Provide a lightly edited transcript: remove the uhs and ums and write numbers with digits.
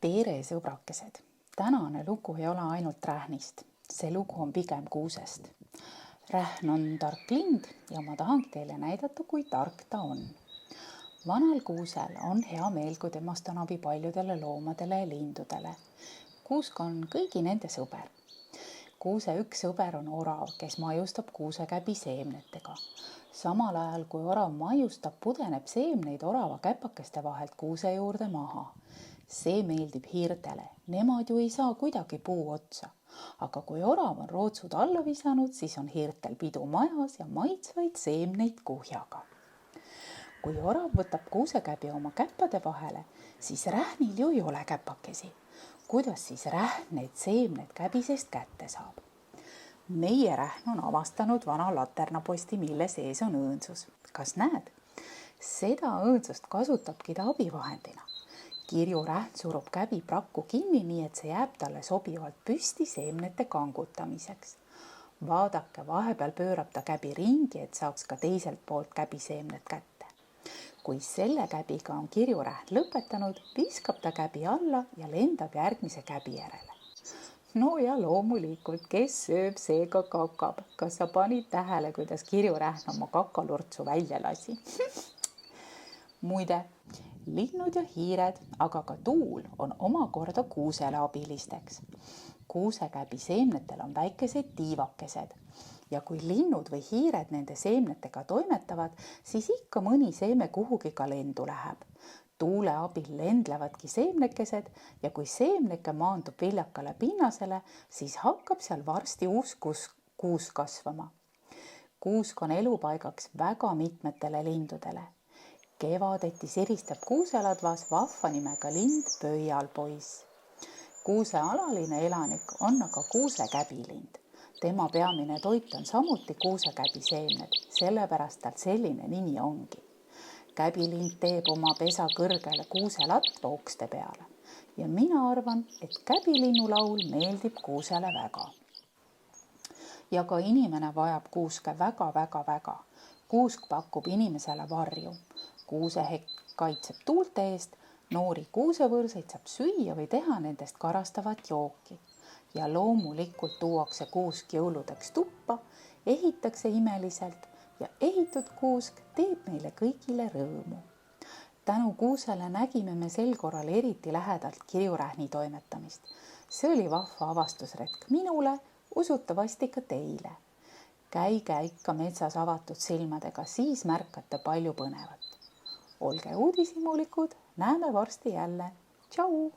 tere sõbrakesed! Tänane lugu ei ole ainult rähnist, see lugu on pigem kuusest. Rähn on tark lind ja ma tahangi teile näidata, kui tark ta on. Vanal kuusel on hea meel, kui temast on abi paljudele loomadele ja lindudele. Kuusk on kõigi nende sõber. Kuuse üks sõber on orav, kes maiustab kuusekäbi seemnetega. Samal ajal, kui orav maiustab, pudeneb seemneid orava käpakeste vahelt kuuse juurde maha. See meeldib hiirtele, nemad ju ei saa kuidagi puu otsa. Aga kui orav on rootsud alla visanud, siis on hiirtel pidu majas ja maitsvaid seemneid kuhjaga. Kui orav võtab kuusekäbi oma käppade vahele, siis rähnil ju ei ole käpakesi. Kuidas siis rähn need seemned käbisest kätte saab? Meie rähn on avastanud vana laternaposti, mille sees on õõnsus. Kas näed? Seda õõnsust kasutabki ta abivahendina. Kirjurähn surub käbi prakku kinni, nii et see jääb talle sobivalt püsti seemnete kangutamiseks. Vaadake, vahepeal pöörab ta käbi ringi, et saaks ka teiselt poolt käbiseemned kätte. Kui selle käbiga on kirjurähn lõpetanud, viskab ta käbi alla ja lendab järgmise käbi järele. No ja loomulikult, kes sööb, see ka kakab. Kas sa panid tähele, kuidas kirjurähn oma kakalurtsu välja lasi? Muide, linnud ja hiired, aga ka tuul on omakorda kuusele abilisteks. Kuusekäbi seemnetel on väikesed tiivakesed ja kui linnud või hiired nende seemnetega toimetavad, siis ikka mõni seeme kuhugi ka lendu läheb. Tuule abil lendlevadki seemnekesed ja kui seemneke maandub viljakale pinnasele, siis hakkab seal varsti uus kuusk kasvama. Kuusk on elupaigaks väga mitmetele lindudele. Kevadeti siristab kuuseladvas vahva nimega lind pöialpoiss. Kuuse alaline elanik on aga kuusekäbilind. Tema peamine toit on samuti kuusekäbiseemned, sellepärast tal selline nimi ongi. Käbilind teeb oma pesa kõrgele kuuselatva ukste peale ja mina arvan, et käbilinnu laul meeldib kuusele väga. Ja ka inimene vajab kuuske väga. Kuusk pakub inimesele varju. Kuusehekk kaitseb tuulte eest, noori kuusevõrseid saab süüa või teha nendest karastavat jooki. Ja loomulikult tuuakse kuusk jõuludeks tuppa, ehitakse imeliselt ja ehitud kuusk teeb meile kõigile rõõmu. Tänu kuusele nägime me sel korral eriti lähedalt kirjurähni toimetamist. See oli vahva avastusretk minule, usutavasti ka teile. Käige ikka metsas avatud silmadega, siis märkate palju põnevat. Olge uudishimulikud, näeme varsti jälle. Tšau!